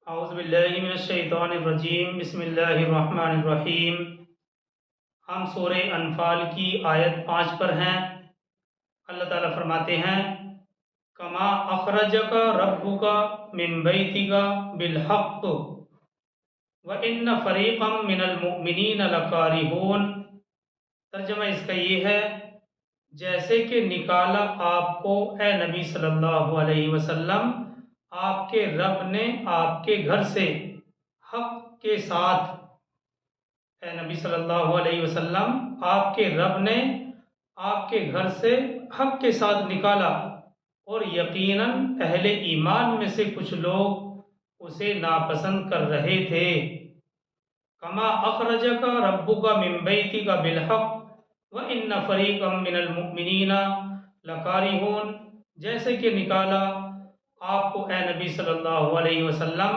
اعوذ باللہ من الشیطان الرجیم بسم اللہ الرحمن الرحیم۔ ہم سورہ انفال کی آیت 5 پر ہیں۔ اللہ تعالیٰ فرماتے ہیں کما اخرجک ربک من بیتک بالحق وان فریقا من المؤمنین لکارہون۔ ترجمہ اس کا یہ ہے جیسے کہ نکالا آپ کو اے نبی صلی اللہ علیہ وسلم آپ کے رب نے آپ کے گھر سے حق کے ساتھ، اے نبی صلی اللہ علیہ وسلم آپ کے رب نے آپ کے گھر سے حق کے ساتھ نکالا، اور یقیناً اہل ایمان میں سے کچھ لوگ اسے ناپسند کر رہے تھے۔ کما اخرجک ربک من بیتک بالحق وان فریقا من المؤمنین لکارہون، جیسے کہ نکالا آپ کو اے نبی صلی اللہ علیہ وسلم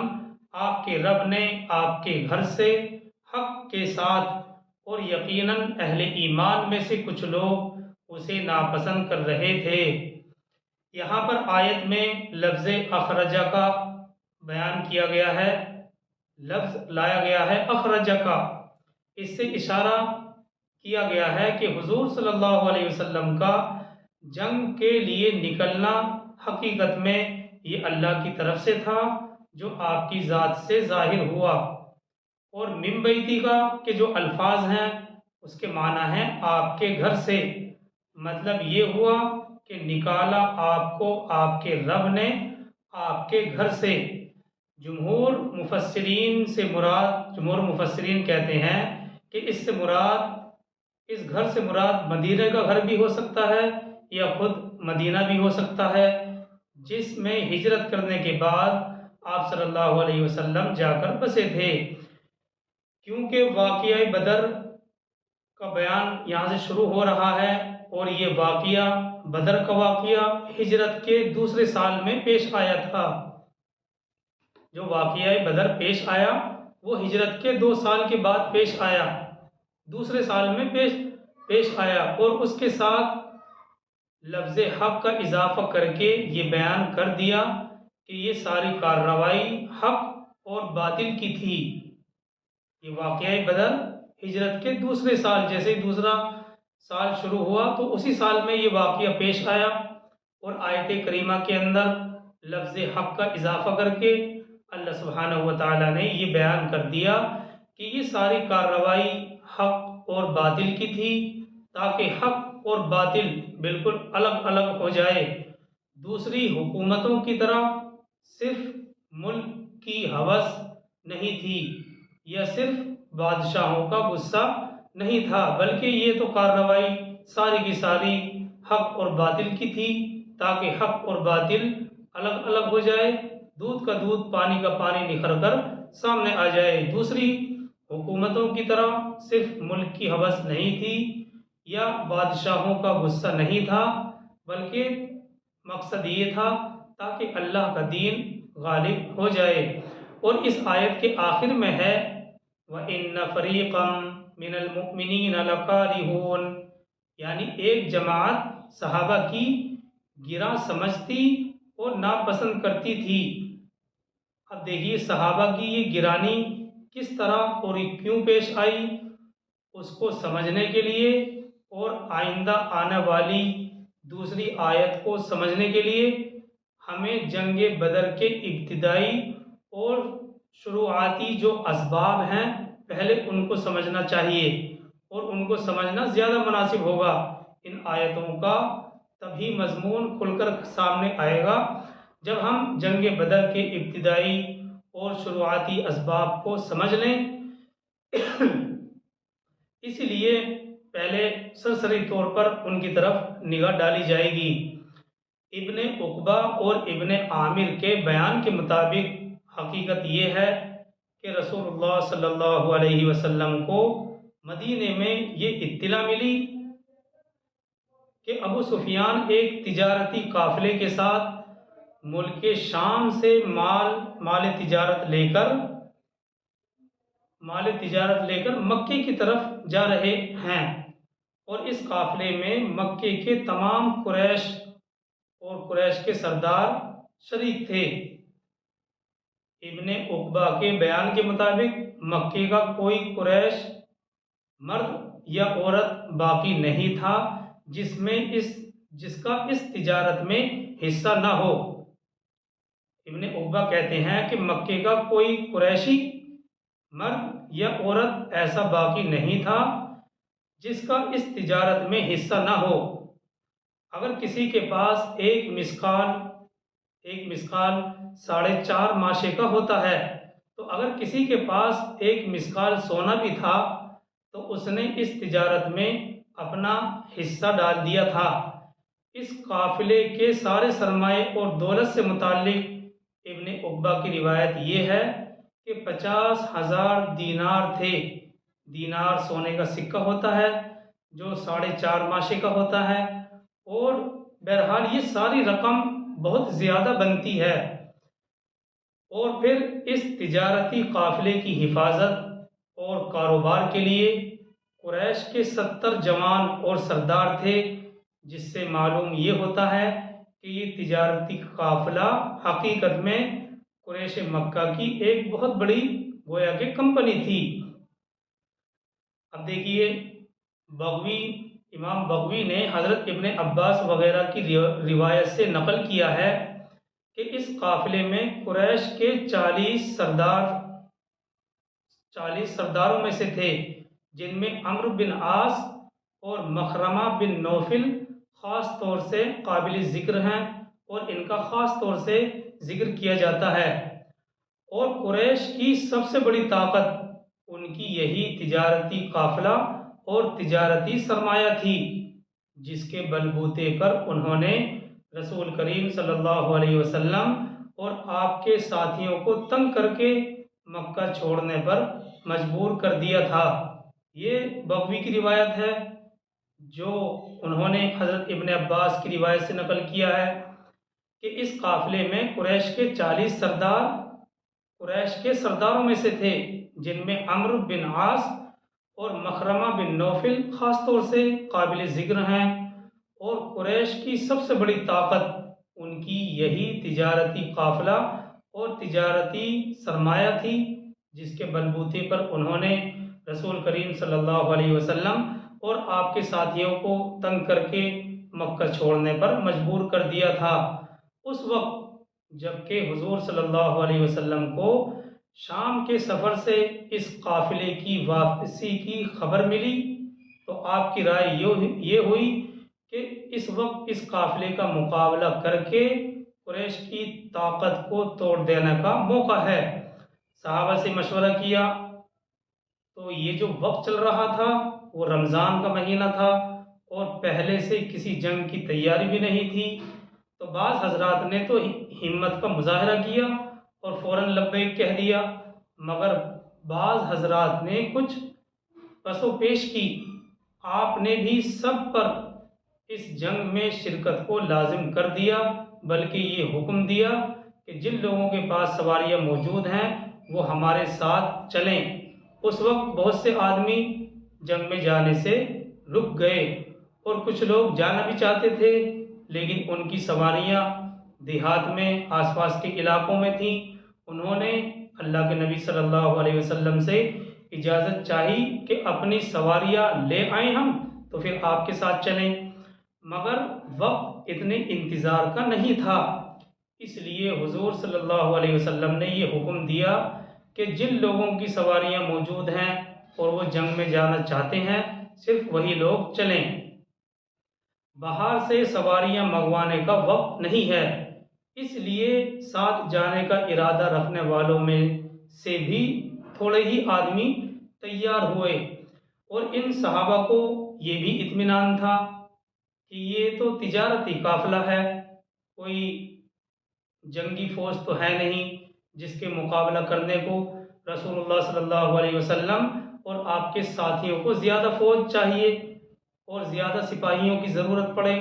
آپ کے رب نے آپ کے گھر سے حق کے ساتھ، اور یقیناً اہل ایمان میں سے کچھ لوگ اسے ناپسند کر رہے تھے۔ یہاں پر آیت میں لفظ اخرجہ کا بیان کیا گیا ہے، لفظ لایا گیا ہے اخرجہ کا۔ اس سے اشارہ کیا گیا ہے کہ حضور صلی اللہ علیہ وسلم کا جنگ کے لیے نکلنا حقیقت میں یہ اللہ کی طرف سے تھا جو آپ کی ذات سے ظاہر ہوا، اور من بیتی کا کہ جو الفاظ ہیں اس کے معنی ہیں آپ کے گھر سے۔ مطلب یہ ہوا کہ نکالا آپ کو آپ کے رب نے آپ کے گھر سے۔ جمہور مفسرین کہتے ہیں کہ اس سے مراد، اس گھر سے مراد مدینہ کا گھر بھی ہو سکتا ہے یا خود مدینہ بھی ہو سکتا ہے، جس میں ہجرت کرنے کے بعد آپ صلی اللہ علیہ وسلم جا کر بسے تھے۔ کیونکہ واقعہ بدر کا بیان یہاں سے شروع ہو رہا ہے، اور یہ واقعہ بدر کا واقعہ ہجرت کے دوسرے سال میں پیش آیا تھا۔ جو واقعہ بدر پیش آیا وہ ہجرت کے 2 سال کے بعد پیش آیا، دوسرے سال میں پیش آیا، اور اس کے ساتھ لفظ حق کا اضافہ کر کے یہ بیان کر دیا کہ یہ ساری کارروائی حق اور باطل کی تھی۔ یہ واقعہ بدر ہجرت کے دوسرے سال، جیسے دوسرا سال شروع ہوا تو اسی سال میں یہ واقعہ پیش آیا، اور آیت کریمہ کے اندر لفظ حق کا اضافہ کر کے اللہ سبحانہ و تعالیٰ نے یہ بیان کر دیا کہ یہ ساری کارروائی حق اور باطل کی تھی، تاکہ حق اور باطل بالکل الگ الگ ہو جائے۔ دوسری حکومتوں کی طرح صرف ملک کی ہوس نہیں تھی یا صرف بادشاہوں کا غصہ نہیں تھا، بلکہ یہ تو کارروائی ساری کی ساری حق اور باطل کی تھی، تاکہ حق اور باطل الگ الگ ہو جائے، دودھ کا دودھ پانی کا پانی نکھر کر سامنے آ جائے۔ دوسری حکومتوں کی طرح صرف ملک کی ہوس نہیں تھی یا بادشاہوں کا غصہ نہیں تھا، بلکہ مقصد یہ تھا تاکہ اللہ کا دین غالب ہو جائے۔ اور اس آیت کے آخر میں ہے وَإِنَّ فَرِيقًا مِّنَ الْمُؤْمِنِينَ لَكَارِهُونَ، یعنی ایک جماعت صحابہ کی گراں سمجھتی اور ناپسند کرتی تھی۔ اب دیکھیے صحابہ کی یہ گرانی کس طرح اور کیوں پیش آئی، اس کو سمجھنے کے لیے اور آئندہ آنے والی دوسری آیت کو سمجھنے کے لیے ہمیں جنگ بدر کے ابتدائی اور شروعاتی جو اسباب ہیں پہلے ان کو سمجھنا چاہیے، اور ان کو سمجھنا زیادہ مناسب ہوگا۔ ان آیتوں کا تبھی مضمون کھل کر سامنے آئے گا جب ہم جنگ بدر کے ابتدائی اور شروعاتی اسباب کو سمجھ لیں۔ اسی لیے پہلے سرسری طور پر ان کی طرف نگاہ ڈالی جائے گی۔ ابن عقبہ اور ابن عامر کے بیان کے مطابق حقیقت یہ ہے کہ رسول اللہ صلی اللہ علیہ وسلم کو مدینے میں یہ اطلاع ملی کہ ابو سفیان ایک تجارتی قافلے کے ساتھ ملک شام سے مال تجارت لے کر مکے کی طرف جا رہے ہیں، اور اس قافلے میں مکے کے تمام قریش اور قریش کے سردار شریک تھے۔ ابن عقبہ کے بیان کے مطابق مکے کا کوئی قریش مرد یا عورت باقی نہیں تھا جس کا اس تجارت میں حصہ نہ ہو۔ ابن عقبہ کہتے ہیں کہ مکے کا کوئی قریشی مرد یا عورت ایسا باقی نہیں تھا جس کا اس تجارت میں حصہ نہ ہو۔ اگر کسی کے پاس ایک مسقال 4.5 ماشے کا ہوتا ہے، تو اگر کسی کے پاس ایک مسقال سونا بھی تھا تو اس نے اس تجارت میں اپنا حصہ ڈال دیا تھا۔ اس قافلے کے سارے سرمایے اور دولت سے متعلق ابن عقبہ کی روایت یہ ہے کہ 50,000 دینار تھے۔ دینار سونے کا سکہ ہوتا ہے جو 4.5 ماشے کا ہوتا ہے، اور بہرحال یہ ساری رقم بہت زیادہ بنتی ہے۔ اور پھر اس تجارتی قافلے کی حفاظت اور کاروبار کے لیے قریش کے 70 جوان اور سردار تھے، جس سے معلوم یہ ہوتا ہے کہ یہ تجارتی قافلہ حقیقت میں قریش مکہ کی ایک بہت بڑی گویا کہ کمپنی تھی۔ اب دیکھیے، امام بغوی نے حضرت ابن عباس وغیرہ کی روایت سے نقل کیا ہے کہ اس قافلے میں قریش کے 40 سرداروں میں سے تھے، جن میں عمرو بن عاص اور مخرمہ بن نوفل خاص طور سے قابل ذکر ہیں، اور ان کا خاص طور سے ذکر کیا جاتا ہے۔ اور قریش کی سب سے بڑی طاقت ان کی یہی تجارتی قافلہ اور تجارتی سرمایہ تھی، جس کے بلبوتے پر انہوں نے رسول کریم صلی اللہ علیہ وسلم اور آپ کے ساتھیوں کو تنگ کر کے مکہ چھوڑنے پر مجبور کر دیا تھا۔ یہ بغوی کی روایت ہے جو انہوں نے حضرت ابن عباس کی روایت سے نقل کیا ہے کہ اس قافلے میں قریش کے 40 سردار قریش کے سرداروں میں سے تھے، جن میں عمرو بن عاص اور مخرمہ بن نوفل خاص طور سے قابل ذکر ہیں، اور قریش کی سب سے بڑی طاقت ان کی یہی تجارتی قافلہ اور تجارتی سرمایہ تھی، جس کے بلبوتے پر انہوں نے رسول کریم صلی اللہ علیہ وسلم اور آپ کے ساتھیوں کو تنگ کر کے مکہ چھوڑنے پر مجبور کر دیا تھا۔ اس وقت جبکہ حضور صلی اللہ علیہ وسلم کو شام کے سفر سے اس قافلے کی واپسی کی خبر ملی، تو آپ کی رائے یہ ہوئی کہ اس وقت اس قافلے کا مقابلہ کر کے قریش کی طاقت کو توڑ دینے کا موقع ہے۔ صحابہ سے مشورہ کیا تو یہ جو وقت چل رہا تھا وہ رمضان کا مہینہ تھا، اور پہلے سے کسی جنگ کی تیاری بھی نہیں تھی، تو بعض حضرات نے تو ہمت کا مظاہرہ کیا اور فوراً لبیک کہہ دیا، مگر بعض حضرات نے کچھ پس و پیش کی۔ آپ نے بھی سب پر اس جنگ میں شرکت کو لازم کر دیا، بلکہ یہ حکم دیا کہ جن لوگوں کے پاس سواریاں موجود ہیں وہ ہمارے ساتھ چلیں۔ اس وقت بہت سے آدمی جنگ میں جانے سے رک گئے، اور کچھ لوگ جانا بھی چاہتے تھے، لیکن ان کی سواریاں دیہات میں آس پاس کے علاقوں میں تھیں۔ انہوں نے اللہ کے نبی صلی اللہ علیہ وسلم سے اجازت چاہی کہ اپنی سواریاں لے آئیں ہم تو پھر آپ کے ساتھ چلیں، مگر وقت اتنے انتظار کا نہیں تھا، اس لیے حضور صلی اللہ علیہ وسلم نے یہ حکم دیا کہ جن لوگوں کی سواریاں موجود ہیں اور وہ جنگ میں جانا چاہتے ہیں صرف وہی لوگ چلیں۔ باہر سے سواریاں منگوانے کا وقت نہیں ہے، اس لیے ساتھ جانے کا ارادہ رکھنے والوں میں سے بھی تھوڑے ہی آدمی تیار ہوئے، اور ان صحابہ کو یہ بھی اطمینان تھا کہ یہ تو تجارتی قافلہ ہے، کوئی جنگی فوج تو ہے نہیں جس کے مقابلہ کرنے کو رسول اللہ صلی اللہ علیہ وسلم اور آپ کے ساتھیوں کو زیادہ فوج چاہیے اور زیادہ سپاہیوں کی ضرورت پڑے،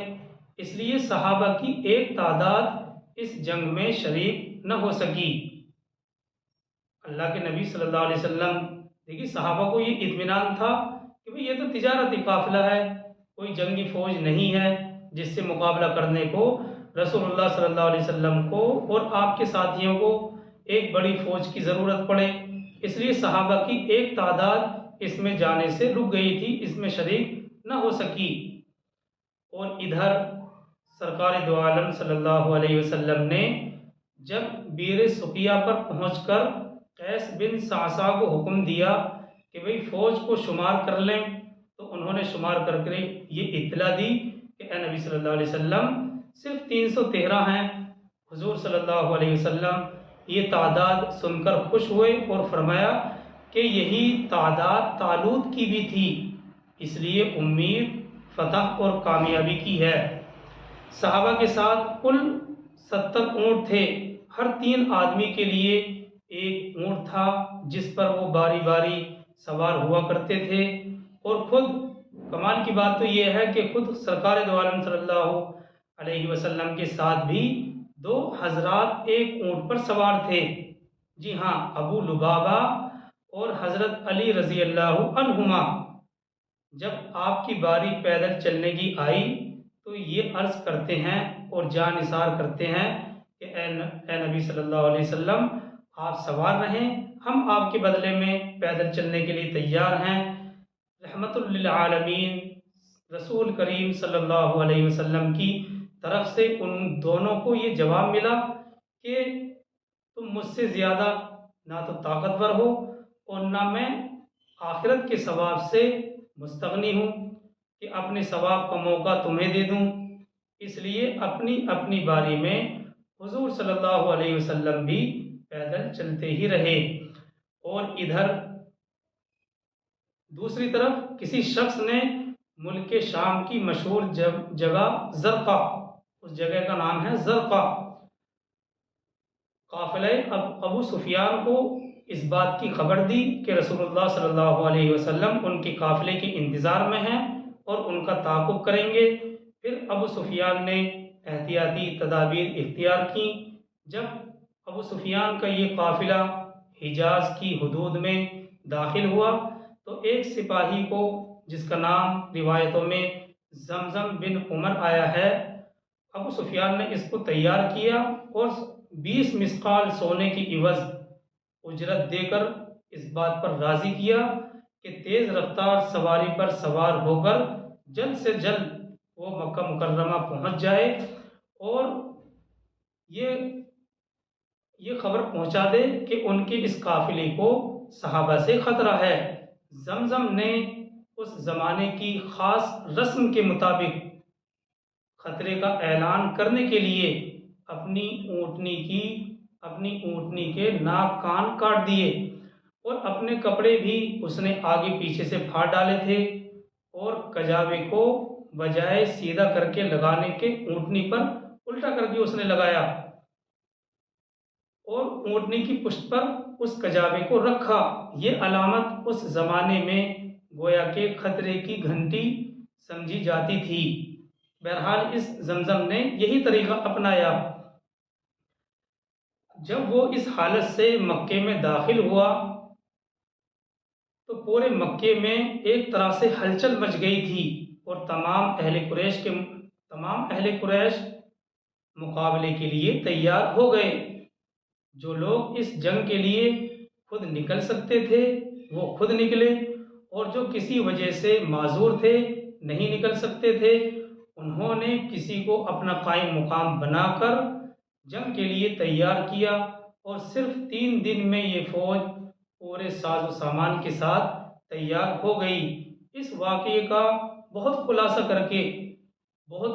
اس لیے صحابہ کی ایک تعداد اس جنگ میں شریک نہ ہو سکی۔ اللہ کے نبی صلی اللہ علیہ وسلم، دیکھیے صحابہ کو یہ اطمینان تھا کہ یہ تو تجارتی قافلہ ہے، کوئی جنگی فوج نہیں ہے جس سے مقابلہ کرنے کو رسول اللہ صلی اللہ علیہ وسلم کو اور آپ کے ساتھیوں کو ایک بڑی فوج کی ضرورت پڑے، اس لیے صحابہ کی ایک تعداد اس میں جانے سے رک گئی تھی، اس میں شریک نہ ہو سکی۔ اور ادھر سرکار دو عالم صلی اللہ علیہ وسلم نے جب بیر سقیہ پر پہنچ کر قیس بن صعصع کو حکم دیا کہ بھئی فوج کو شمار کر لیں، تو انہوں نے شمار کر کے یہ اطلاع دی کہ اے نبی صلی اللہ علیہ وسلم صرف 313 ہیں۔ حضور صلی اللہ علیہ وسلم یہ تعداد سن کر خوش ہوئے اور فرمایا کہ یہی تعداد طالوت کی بھی تھی، اس لیے امید فتح اور کامیابی کی ہے۔ صحابہ کے ساتھ کل 70 اونٹ تھے، ہر 3 آدمی کے لیے ایک اونٹ تھا جس پر وہ باری باری سوار ہوا کرتے تھے۔ اور خود کمال کی بات تو یہ ہے کہ خود سرکار دو عالم صلی اللہ علیہ وسلم کے ساتھ بھی 2 حضرات ایک اونٹ پر سوار تھے، جی ہاں، ابو لبابہ اور حضرت علی رضی اللہ عنہما۔ جب آپ کی باری پیدل چلنے کی آئی تو یہ عرض کرتے ہیں اور جاں نثار کرتے ہیں کہ اے نبی صلی اللہ علیہ وسلم آپ سوار رہیں، ہم آپ کے بدلے میں پیدل چلنے کے لیے تیار ہیں۔ رحمت للعالمین رسول کریم صلی اللہ علیہ وسلم کی طرف سے ان دونوں کو یہ جواب ملا کہ تم مجھ سے زیادہ نہ تو طاقتور ہو اور نہ میں آخرت کے ثواب سے مستغنی ہوں کہ اپنے ثواب کا موقع تمہیں دے دوں، اس لیے اپنی اپنی باری میں حضور صلی اللہ علیہ وسلم بھی پیدل چلتے ہی رہے۔ اور ادھر دوسری طرف کسی شخص نے ملک شام کی مشہور جگہ زرقہ، اس جگہ کا نام ہے زرقہ، قافلہ ابو سفیان کو اس بات کی خبر دی کہ رسول اللہ صلی اللہ علیہ وسلم ان کے قافلے کے انتظار میں ہیں اور ان کا تعاقب کریں گے۔ پھر ابو سفیان نے احتیاطی تدابیر اختیار کی۔ جب ابو سفیان کا یہ قافلہ حجاز کی حدود میں داخل ہوا تو ایک سپاہی کو، جس کا نام روایتوں میں زمزم بن عمر آیا ہے، ابو سفیان نے اس کو تیار کیا اور 20 مثقال سونے کی عوض اجرت دے کر اس بات پر راضی کیا کہ تیز رفتار سواری پر سوار ہو کر جلد سے جلد وہ مکہ مکرمہ پہنچ جائے اور یہ خبر پہنچا دے کہ ان کے اس قافلے کو صحابہ سے خطرہ ہے۔ زمزم نے اس زمانے کی خاص رسم کے مطابق خطرے کا اعلان کرنے کے لیے اپنی اونٹنی کے ناک کان کاٹ دیے اور اپنے کپڑے بھی اس نے آگے پیچھے سے پھاڑ ڈالے تھے اور کجاوے کو بجائے سیدھا کر کے لگانے کے اونٹنی پر الٹا کر کے اس نے لگایا اور اونٹنی کی پشت پر اس کجاوے کو رکھا۔ یہ علامت اس زمانے میں گویا کہ خطرے کی گھنٹی سمجھی جاتی تھی۔ بہرحال اس زمزم نے یہی طریقہ اپنایا۔ جب وہ اس حالت سے مکے میں داخل ہوا تو پورے مکے میں ایک طرح سے ہلچل مچ گئی تھی اور تمام اہل قریش مقابلے کے لیے تیار ہو گئے۔ جو لوگ اس جنگ کے لیے خود نکل سکتے تھے وہ خود نکلے اور جو کسی وجہ سے معذور تھے، نہیں نکل سکتے تھے، انہوں نے کسی کو اپنا قائم مقام بنا کر جنگ کے لیے تیار کیا اور صرف 3 دن میں یہ فوج پورے ساز و سامان کے ساتھ تیار ہو گئی۔ اس واقعے کا بہت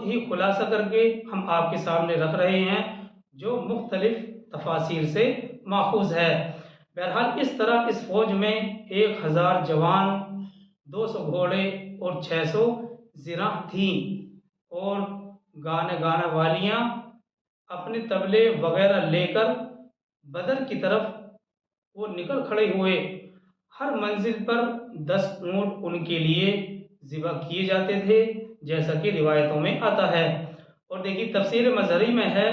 ہی خلاصہ کر کے ہم آپ کے سامنے رکھ رہے ہیں، جو مختلف تفاسیر سے ماخوذ ہے۔ بہرحال اس طرح اس فوج میں 1000 جوان، 200 گھوڑے اور 600 زرہ تھیں اور گانے والیاں اپنے طبلے وغیرہ لے کر بدر کی طرف وہ نکل کھڑے ہوئے۔ ہر منزل پر 10 اونٹ ان کے لیے ذبح کیے جاتے تھے، جیسا کہ روایتوں میں آتا ہے۔ اور دیکھیے تفسیر مظہری میں ہے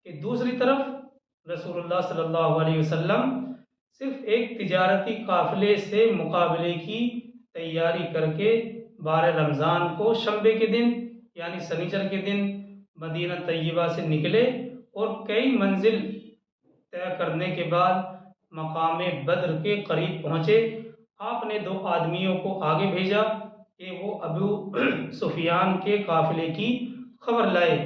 کہ دوسری طرف رسول اللہ صلی اللہ علیہ وسلم صرف ایک تجارتی قافلے سے مقابلے کی تیاری کر کے 12 رمضان کو شنبے کے دن یعنی سنیچر کے دن مدینہ طیبہ سے نکلے اور کئی منزل طے کرنے کے بعد مقام بدر کے قریب پہنچے، آپ نے 2 آدمیوں کو آگے بھیجا کہ وہ ابو سفیان کے قافلے کی خبر لائے۔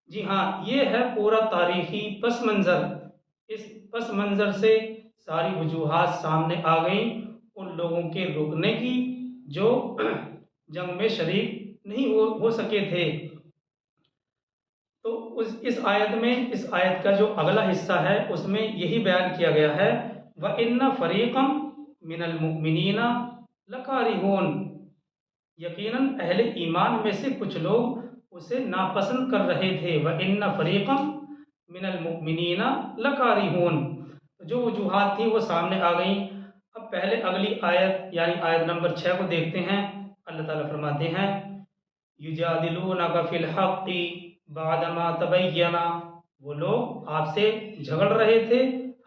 جی ہاں، یہ ہے پورا تاریخی پس منظر۔ اس پس منظر سے ساری وجوہات سامنے آ گئیں ان لوگوں کے رکنے کی جو جنگ میں شریک نہیں ہو سکے تھے۔ تو اس آیت کا جو اگلا حصہ ہے اس میں یہی بیان کیا گیا ہے، وَإِنَّ فَرِيقًا مِّنَ الْمُؤْمِنِينَ لَكَارِهُونَ، یقیناً اہل ایمان میں سے کچھ لوگ اسے ناپسند کر رہے تھے۔ وَإِنَّ فَرِيقًا مِّنَ الْمُؤْمِنِينَ لَكَارِهُونَ، جو وجوہات تھیں وہ سامنے آ گئیں۔ اب پہلے اگلی آیت یعنی آیت نمبر 6 کو دیکھتے ہیں۔ اللہ تعالیٰ فرماتے ہیں یجادلونک فی الحق بعدما تبین، وہ لوگ آپ سے جھگڑ رہے تھے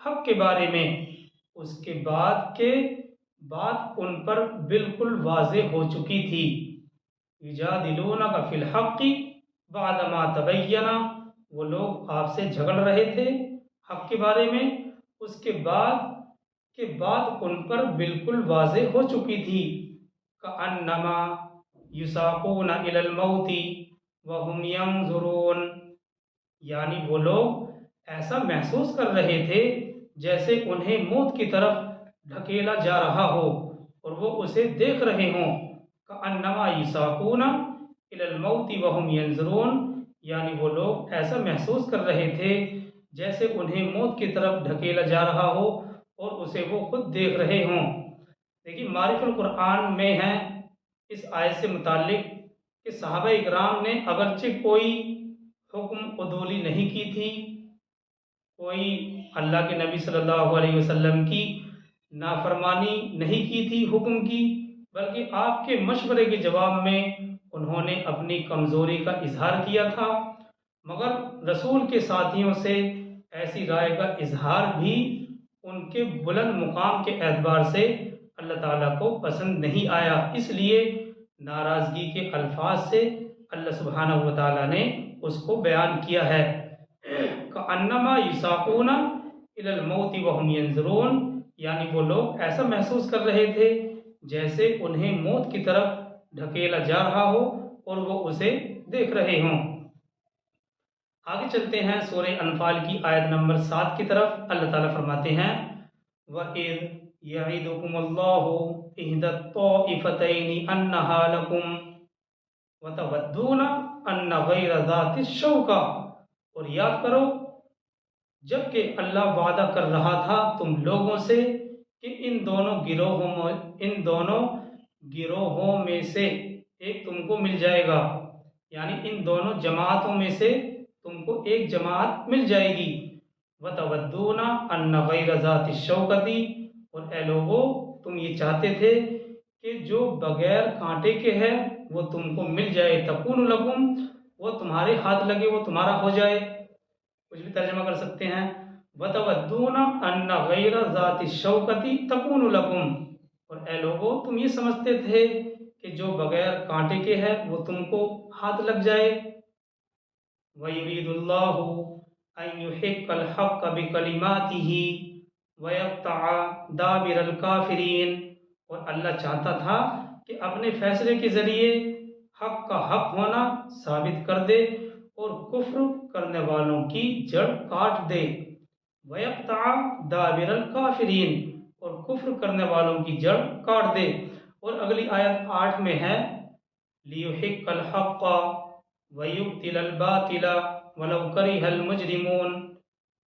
حق کے بارے میں اس کے بعد کہ بات ان پر بالکل واضح ہو چکی تھی۔ یجادلونک فی الحق بعدما تبین، وہ لوگ آپ سے جھگڑ رہے تھے حق کے بارے میں اس کے بعد کہ بات ان پر بالکل واضح ہو چکی تھی۔ کأنما یساقون الی الموت وہم ینظرون، یعنی وہ لوگ ایسا محسوس کر رہے تھے جیسے انہیں موت کی طرف ڈھکیلا جا رہا ہو اور وہ اسے دیکھ رہے ہوں۔ کأنما یساقون الی الموت وہم ینظرون، یعنی وہ لوگ ایسا محسوس کر رہے تھے جیسے انہیں موت کی طرف ڈھکیلا جا رہا ہو اور اسے وہ خود دیکھ رہے ہوں۔ دیکھیے معارف القرآن میں ہے اس آیت سے متعلق کہ صحابہ اکرام نے اگرچہ کوئی حکم عدولی نہیں کی تھی، کوئی اللہ کے نبی صلی اللہ علیہ وسلم کی نافرمانی نہیں کی تھی حکم کی، بلکہ آپ کے مشورے کے جواب میں انہوں نے اپنی کمزوری کا اظہار کیا تھا، مگر رسول کے ساتھیوں سے ایسی رائے کا اظہار بھی ان کے بلند مقام کے اعتبار سے اللہ تعالیٰ کو پسند نہیں آیا، اس لیے ناراضگی کے الفاظ سے اللہ سبحانہ و تعالیٰ نے اس کو بیان کیا ہے۔ کأنما یساقون الی الموت وہم ینظرون، یعنی وہ لوگ ایسا محسوس کر رہے تھے جیسے انہیں موت کی طرف ڈھکیلا جا رہا ہو اور وہ اسے دیکھ رہے ہوں۔ آگے چلتے ہیں سورہ انفال کی آیت نمبر 7 کی طرف۔ اللہ تعالیٰ فرماتے ہیں وَإِذْ يَعِدُكُمُ اللَّهُ إِحْدَى الطَّائِفَتَيْنِ أَنَّهَا لَكُمْ وَتَوَدُّونَ أَنَّ غَيْرَ ذَاتِ الشَّوْكَةِ، اور یاد کرو جب کہ اللہ وعدہ کر رہا تھا تم لوگوں سے کہ ان دونوں گروہوں میں سے ایک تم کو مل جائے گا، یعنی ان دونوں جماعتوں میں سے تم کو ایک جماعت مل جائے گی۔ وَتَوَدُّونَ أَنَّ غَيْرَ ذَاتِ الشَّوْكَةِ، اور اے لوگو تم یہ چاہتے تھے کہ جو بغیر کانٹے کے ہے وہ تم کو مل جائے، تَكُونُ لَكُمْ، وہ تمہارے ہاتھ لگے وہ تمہارا ہو جائے۔ کچھ بھی ترجمہ کر سکتے ہیں وَتَوَدُّونَ أَنَّ غَيْرَ ذَاتِ الشَّوْكَةِ تَكُونُ لَكُمْ، اور اے لوگو تم یہ سمجھتے تھے کہ جو بغیر کانٹے کے ہے وہ تم کو ہاتھ لگ جائے۔ وَيُرِيدُ اللَّهُ أَن يُحِقَّ الْحَقَّ بِكَلِمَاتِهِ وَيَقْطَعَ دَابِرَ الْكَافِرِينَ، اور اللہ چاہتا تھا کہ اپنے فیصلے کے ذریعے حق کا حق ہونا ثابت کر دے اور کفر کرنے والوں کی جڑ کاٹ دے۔ وَيَقْطَعَ دَابِرَ الْكَافِرِينَ، اور کفر کرنے والوں کی جڑ کاٹ دے۔ اور اگلی آیت 8 میں ہے لِيُحِقَّ الْحَقَّ وَيُبْطِلَ الْبَاطِلَ وَلَوْ كَرِهَ الْمُجْرِمُونَ،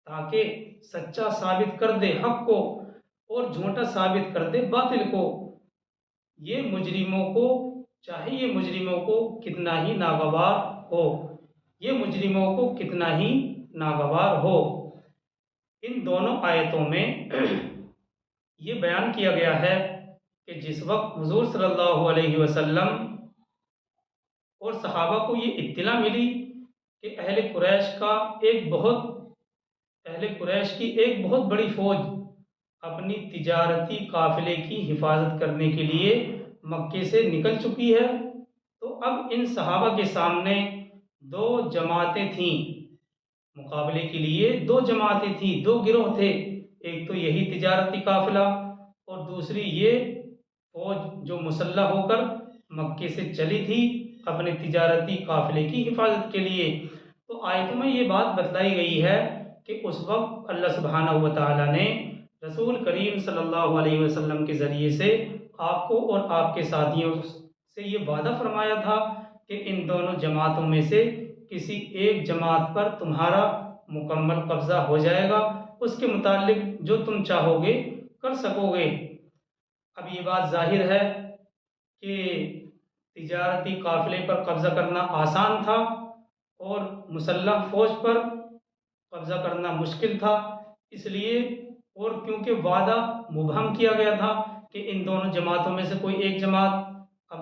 تاکہ سچا ثابت کر دے حق کو اور جھوٹا ثابت کر دے باطل کو، یہ مجرموں کو چاہے یہ مجرموں کو کتنا ہی ناگوار ہو، یہ مجرموں کو کتنا ہی ناگوار ہو۔ ان دونوں آیتوں میں یہ بیان کیا گیا ہے کہ جس وقت حضور صلی اللہ علیہ وسلم اور صحابہ کو یہ اطلاع ملی کہ اہل قریش کی ایک بہت بڑی فوج اپنی تجارتی قافلے کی حفاظت کرنے کے لیے مکے سے نکل چکی ہے، تو اب ان صحابہ کے سامنے 2 جماعتیں تھیں، مقابلے کے لیے دو جماعتیں تھیں، دو گروہ تھے، ایک تو یہی تجارتی قافلہ اور دوسری یہ فوج جو مسلح ہو کر مکے سے چلی تھی اپنے تجارتی قافلے کی حفاظت کے لیے۔ تو آیتوں میں یہ بات بتلائی گئی ہے کہ اس وقت اللہ سبحانہ و تعالیٰ نے رسول کریم صلی اللہ علیہ وسلم کے ذریعے سے آپ کو اور آپ کے ساتھیوں سے یہ وعدہ فرمایا تھا کہ ان دونوں جماعتوں میں سے کسی ایک جماعت پر تمہارا مکمل قبضہ ہو جائے گا، اس کے متعلق جو تم چاہو گے کر سکو گے۔ اب یہ بات ظاہر ہے کہ تجارتی قافلے پر قبضہ کرنا آسان تھا اور مسلح فوج پر قبضہ کرنا مشکل تھا، اس لیے اور کیونکہ وعدہ مبہم کیا گیا تھا کہ ان دونوں جماعتوں میں سے کوئی ایک جماعت، اب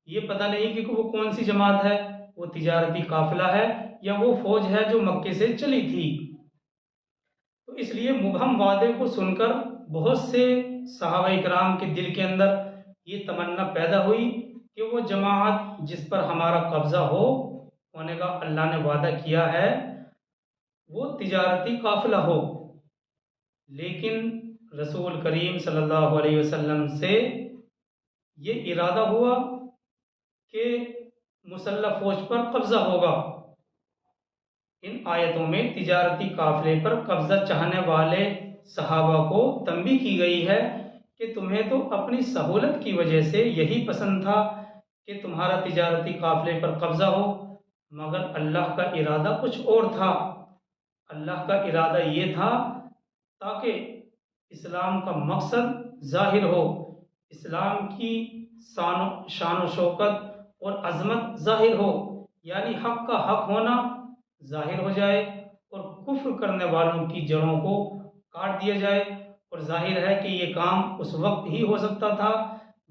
یہ پتہ نہیں کہ وہ کون سی جماعت ہے، وہ تجارتی قافلہ ہے یا وہ فوج ہے جو مکے سے چلی تھی۔ تو اس لیے مبہم وعدے کو سن کر بہت سے صحابہ کرام کے دل کے اندر یہ تمنا پیدا ہوئی کہ وہ جماعت جس پر ہمارا قبضہ ہونے کا اللہ نے وعدہ کیا ہے وہ تجارتی قافلہ ہو۔ لیکن رسول کریم صلی اللہ علیہ وسلم سے یہ ارادہ ہوا کہ مسلح فوج پر قبضہ ہوگا۔ ان آیتوں میں تجارتی قافلے پر قبضہ چاہنے والے صحابہ کو تنبیہ کی گئی ہے کہ تمہیں تو اپنی سہولت کی وجہ سے یہی پسند تھا کہ تمہارا تجارتی قافلے پر قبضہ ہو، مگر اللہ کا ارادہ کچھ اور تھا۔ اللہ کا ارادہ یہ تھا تاکہ اسلام کا مقصد ظاہر ہو، اسلام کی شان و شوکت اور عظمت ظاہر ہو، یعنی حق کا حق ہونا ظاہر ہو جائے اور کفر کرنے والوں کی جڑوں کو کاٹ دیا جائے۔ اور ظاہر ہے کہ یہ کام اس وقت ہی ہو سکتا تھا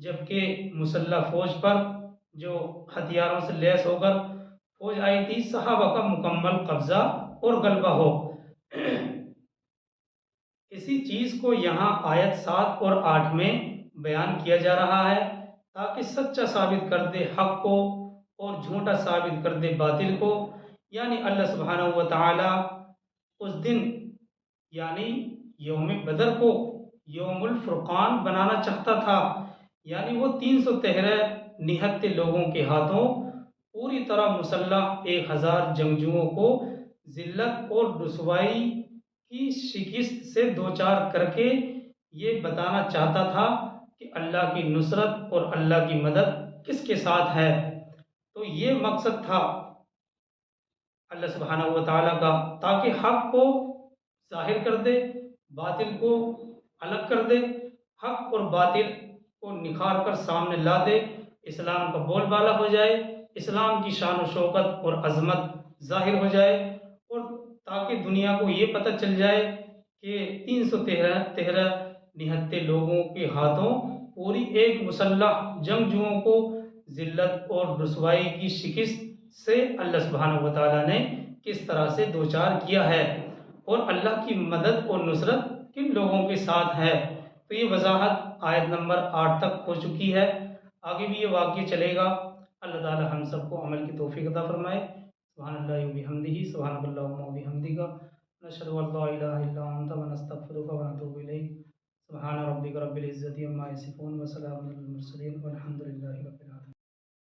جبکہ مسلح فوج پر جو ہتھیاروں سے لیس ہو کر فوج آئی تھی صحابہ کا مکمل قبضہ اور غلبہ ہو۔ اسی چیز کو یہاں آیت 7 اور 8 میں بیان کیا جا رہا ہے تاکہ سچا ثابت کر دے حق کو اور جھوٹا ثابت کر دے باطل کو۔ یعنی اللہ سبحانہ و تعالی اس دن یعنی یوم بدر کو یوم الفرقان بنانا چاہتا تھا، یعنی وہ 313 نہتے لوگوں کے ہاتھوں پوری طرح مسلح 1000 جنگجوؤں کو ذلت اور رسوائی کی شکست سے دوچار کر کے یہ بتانا چاہتا تھا کہ اللہ کی نصرت اور اللہ کی مدد کس کے ساتھ ہے۔ تو یہ مقصد تھا اللہ سبحانہ و تعالیٰ کا، تاکہ حق کو ظاہر کر دے، باطل کو الگ کر دے، حق اور باطل کو نکھار کر سامنے لا دے، اسلام کا بول بالا ہو جائے، اسلام کی شان و شوکت اور عظمت ظاہر ہو جائے، اور تاکہ دنیا کو یہ پتہ چل جائے کہ 313 نہتے لوگوں کے ہاتھوں پوری ایک مسلح جنگجوؤں کو ذلت اور رسوائی کی شکست سے اللہ سبحانہ و تعالیٰ نے کس طرح سے دوچار کیا ہے اور اللہ کی مدد اور نصرت کن لوگوں کے ساتھ ہے۔ تو یہ وضاحت آیت نمبر 8 تک ہو چکی ہے، آگے بھی یہ واقعہ چلے گا۔ اللہ تعالیٰ ہم سب کو عمل کی توفیق عطا فرمائے۔ سبحان اللہ و بحمدہ، سبحانک اللہم و بحمدک، نشہد ان لا الہ الا انت ونستغفرک ونتوب الیک۔ سبحان ربک رب العزۃ عما یصفون وسلام علی المرسلین والحمد للہ رب العالمین۔